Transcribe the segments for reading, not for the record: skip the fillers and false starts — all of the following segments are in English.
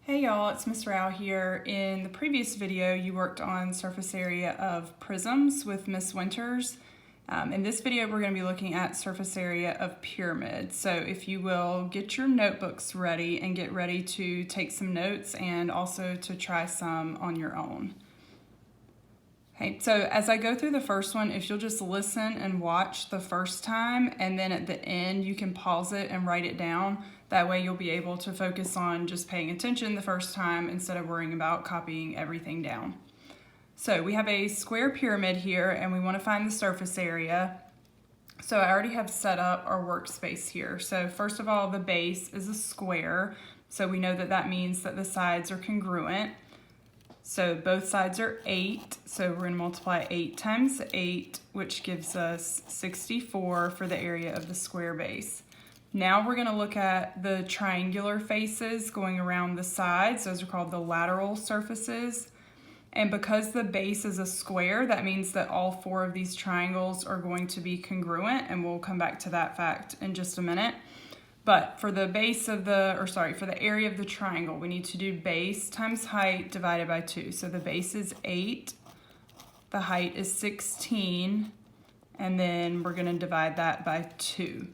Hey y'all, it's Miss Rao here. In the previous video, you worked on surface area of prisms with Miss Winters. In this video, we're going to be looking at surface area of pyramids. So if you will, get your notebooks ready and get ready to take some notes and also to try some on your own. Okay, so as I go through the first one, if you'll just listen and watch the first time, and then at the end you can pause it and write it down. That way you'll be able to focus on just paying attention the first time instead of worrying about copying everything down. So we have a square pyramid here and we want to find the surface area. So I already have set up our workspace here. So first of all, the base is a square. So we know that that means that the sides are congruent. So both sides are 8, so we're going to multiply 8 times 8, which gives us 64 for the area of the square base. Now we're going to look at the triangular faces going around the sides. Those are called the lateral surfaces. And because the base is a square, that means that all 4 of these triangles are going to be congruent, and we'll come back to that fact in just a minute. But for the base of for the area of the triangle, we need to do base times height divided by 2. So the base is 8, the height is 16, and then we're going to divide that by 2.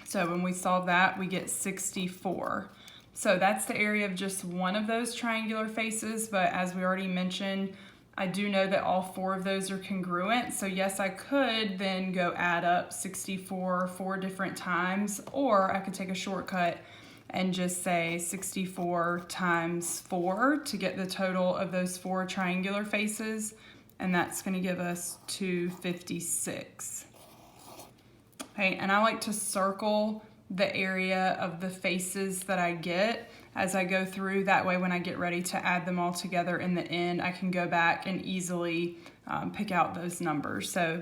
So when we solve that, we get 64. So that's the area of just one of those triangular faces, but as we already mentioned, I do know that all 4 of those are congruent. So yes, I could then go add up 64 4 different times, or I could take a shortcut and just say 64 times 4 to get the total of those 4 triangular faces, and that's going to give us 256. Okay, and I like to circle the area of the faces that I get as I go through. That way when I get ready to add them all together in the end, I can go back and easily pick out those numbers. So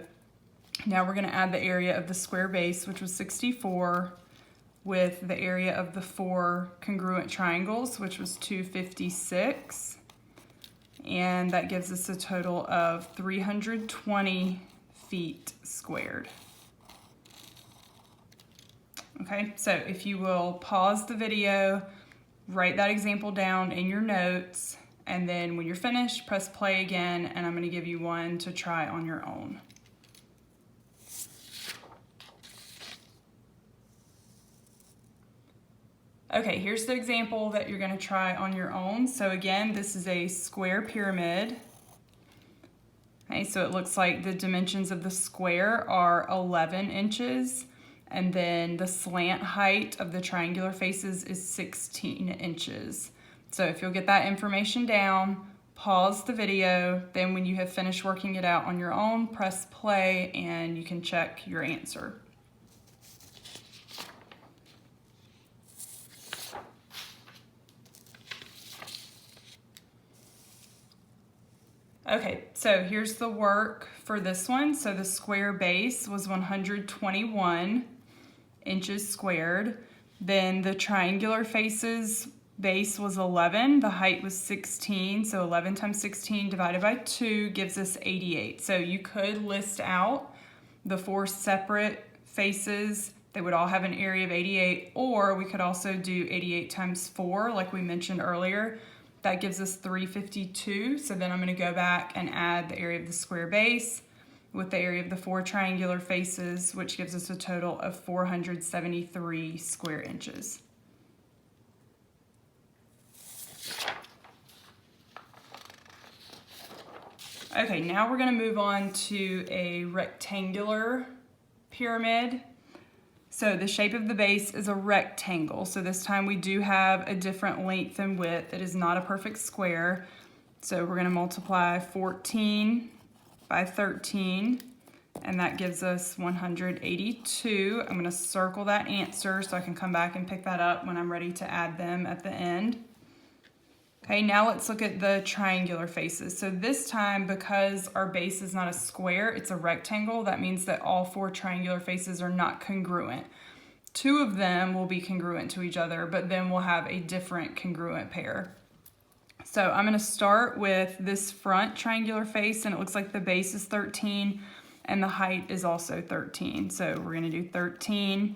now we're going to add the area of the square base, which was 64, with the area of the 4 congruent triangles, which was 256. And that gives us a total of 320 feet squared. Okay, so if you will pause the video, write that example down in your notes, and then when you're finished, press play again, and I'm going to give you one to try on your own. Okay, here's the example that you're going to try on your own. So again, this is a square pyramid. Okay, so it looks like the dimensions of the square are 11 inches. And then the slant height of the triangular faces is 16 inches. So if you'll get that information down, pause the video, then when you have finished working it out on your own, press play and you can check your answer. Okay, so here's the work for this one. So the square base was 121 inches squared. Then the triangular faces base was 11, the height was 16, so 11 times 16 divided by 2 gives us 88. So you could list out the 4 separate faces. They would all have an area of 88, or we could also do 88 times 4 like we mentioned earlier. That gives us 352. So then I'm going to go back and add the area of the square base with the area of the 4 triangular faces, which gives us a total of 473 square inches. Okay, now we're going to move on to a rectangular pyramid. So the shape of the base is a rectangle. So this time we do have a different length and width. It is not a perfect square. So we're going to multiply 14 by 13, and that gives us 182. I'm going to circle that answer so I can come back and pick that up when I'm ready to add them at the end. Okay, now let's look at the triangular faces. So this time, because our base is not a square, it's a rectangle, that means that all 4 triangular faces are not congruent. 2 of them will be congruent to each other, but then we'll have a different congruent pair. So I'm going to start with this front triangular face, and it looks like the base is 13 and the height is also 13. So we're going to do 13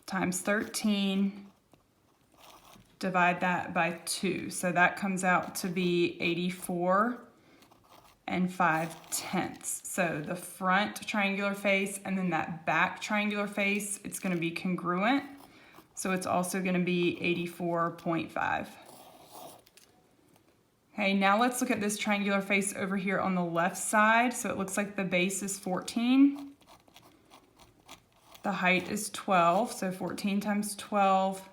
times 13 divide that by 2. So that comes out to be 84 5/10. So the front triangular face and then that back triangular face, it's going to be congruent. So it's also going to be 84.5. Okay, now let's look at this triangular face over here on the left side. So it looks like the base is 14. The height is 12, so 14 times 12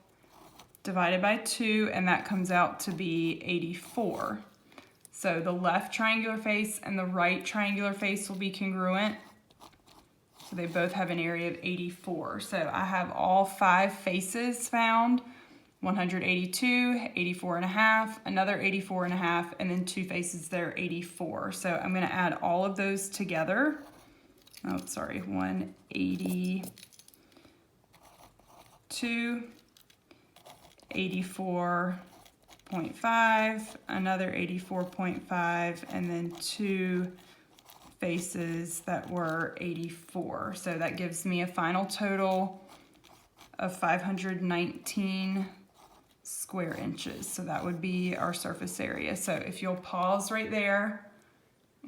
divided by 2, and that comes out to be 84. So the left triangular face and the right triangular face will be congruent. So they both have an area of 84. So I have all 5 faces found: 182, 84.5, another 84.5, and then 2 faces that are 84. So I'm going to add all of those together. Oh, sorry, 182, 84.5, another 84.5, and then 2 faces that were 84. So that gives me a final total of 519 square inches. So that would be our surface area. So if you'll pause right there,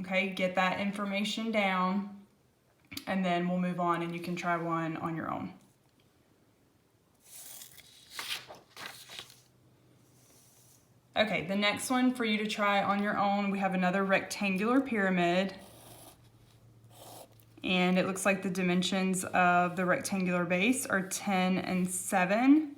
okay, get that information down, and then we'll move on and you can try one on your own. Okay, the next one for you to try on your own, we have another rectangular pyramid. And it looks like the dimensions of the rectangular base are 10 and 7.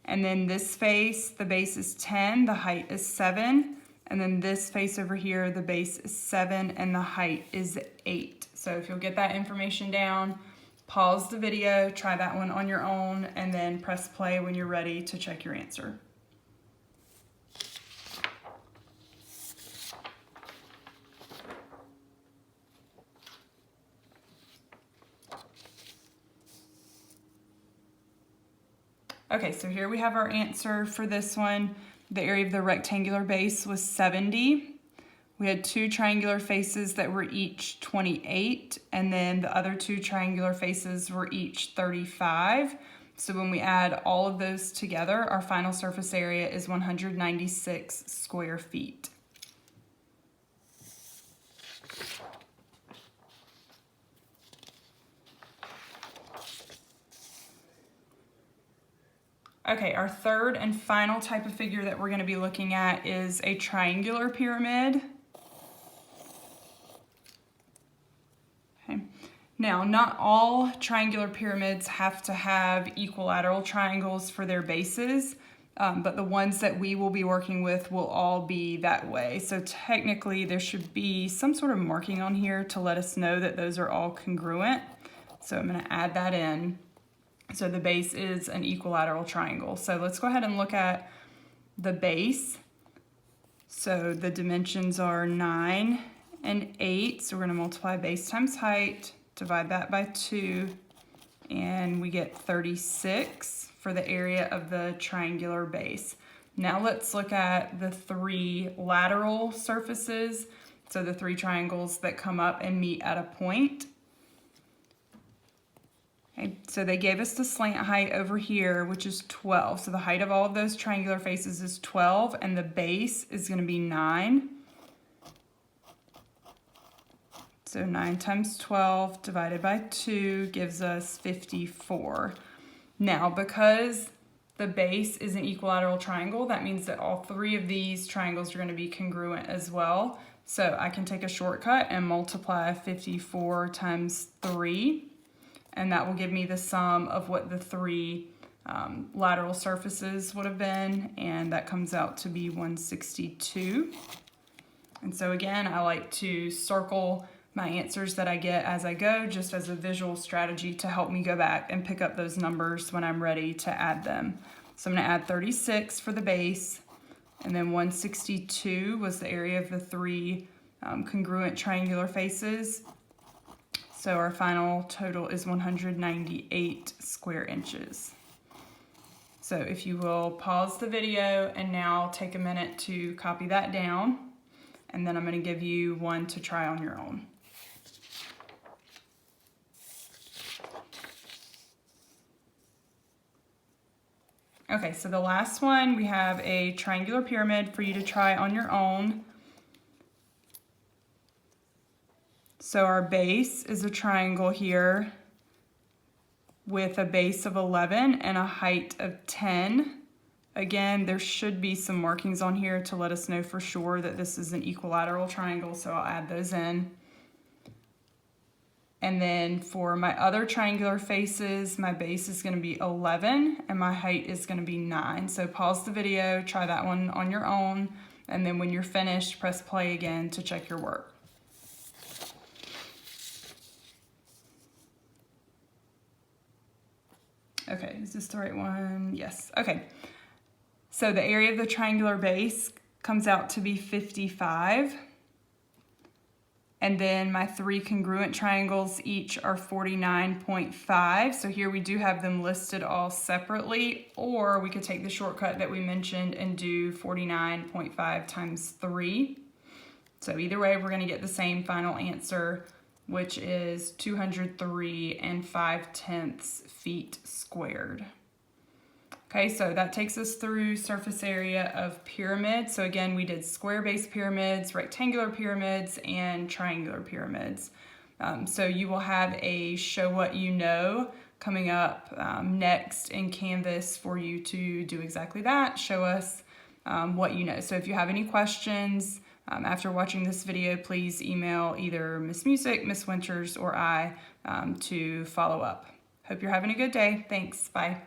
And then this face, the base is 10, the height is 7. And then this face over here, the base is 7 and the height is 8. So if you'll get that information down, pause the video, try that one on your own, and then press play when you're ready to check your answer. Okay, so here we have our answer for this one. The area of the rectangular base was 70. We had 2 triangular faces that were each 28, and then the other 2 triangular faces were each 35. So when we add all of those together, our final surface area is 196 square feet. Okay, our third and final type of figure that we're going to be looking at is a triangular pyramid. Okay. Now, not all triangular pyramids have to have equilateral triangles for their bases, but the ones that we will be working with will all be that way. So technically, there should be some sort of marking on here to let us know that those are all congruent. So I'm going to add that in. So the base is an equilateral triangle. So let's go ahead and look at the base. So the dimensions are 9 and 8. So we're going to multiply base times height, divide that by 2, and we get 36 for the area of the triangular base. Now let's look at the 3 lateral surfaces. So the 3 triangles that come up and meet at a point. Okay, so they gave us the slant height over here, which is 12. So the height of all of those triangular faces is 12, and the base is going to be 9. So 9 times 12 divided by 2 gives us 54. Now, because the base is an equilateral triangle, that means that all 3 of these triangles are going to be congruent as well. So I can take a shortcut and multiply 54 times 3. And that will give me the sum of what the 3 lateral surfaces would have been, and that comes out to be 162. And so again, I like to circle my answers that I get as I go, just as a visual strategy to help me go back and pick up those numbers when I'm ready to add them. So I'm going to add 36 for the base, and then 162 was the area of the 3 congruent triangular faces. So our final total is 198 square inches. So if you will pause the video and now take a minute to copy that down, and then I'm going to give you one to try on your own. Okay, so the last one, we have a triangular pyramid for you to try on your own. So our base is a triangle here with a base of 11 and a height of 10. Again, there should be some markings on here to let us know for sure that this is an equilateral triangle, so I'll add those in. And then for my other triangular faces, my base is going to be 11 and my height is going to be 9. So pause the video, try that one on your own, and then when you're finished, press play again to check your work. Okay, is this the right one? Yes, okay. So the area of the triangular base comes out to be 55. And then my 3 congruent triangles each are 49.5. So here we do have them listed all separately, or we could take the shortcut that we mentioned and do 49.5 times 3. So either way, we're going to get the same final answer, which is 203 5/10 feet squared. Okay, so that takes us through surface area of pyramids. So again, we did square base pyramids, rectangular pyramids, and triangular pyramids. So you will have a show what you know coming up next in Canvas for you to do exactly that, show us what you know. So if you have any questions after watching this video, please email either Miss Music, Miss Winters, or I to follow up. Hope you're having a good day. Thanks, bye.